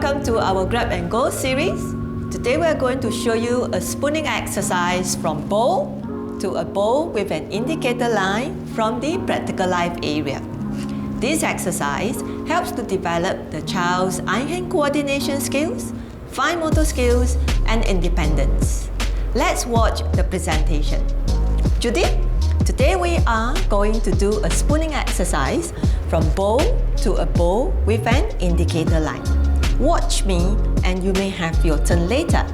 welcome to our Grab and Go series. Today we are going to show you a spooning exercise from bowl to a bowl with an indicator line from the Practical Life area. This exercise helps to develop the child's eye-hand coordination skills, fine motor skills, and independence. Let's watch the presentation. Judy, today we are going to do a spooning exercise from bowl to a bowl with an indicator line. Watch me and you may have your turn later.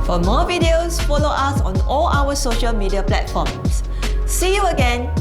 For more videos, follow us on all our social media platforms. See you again!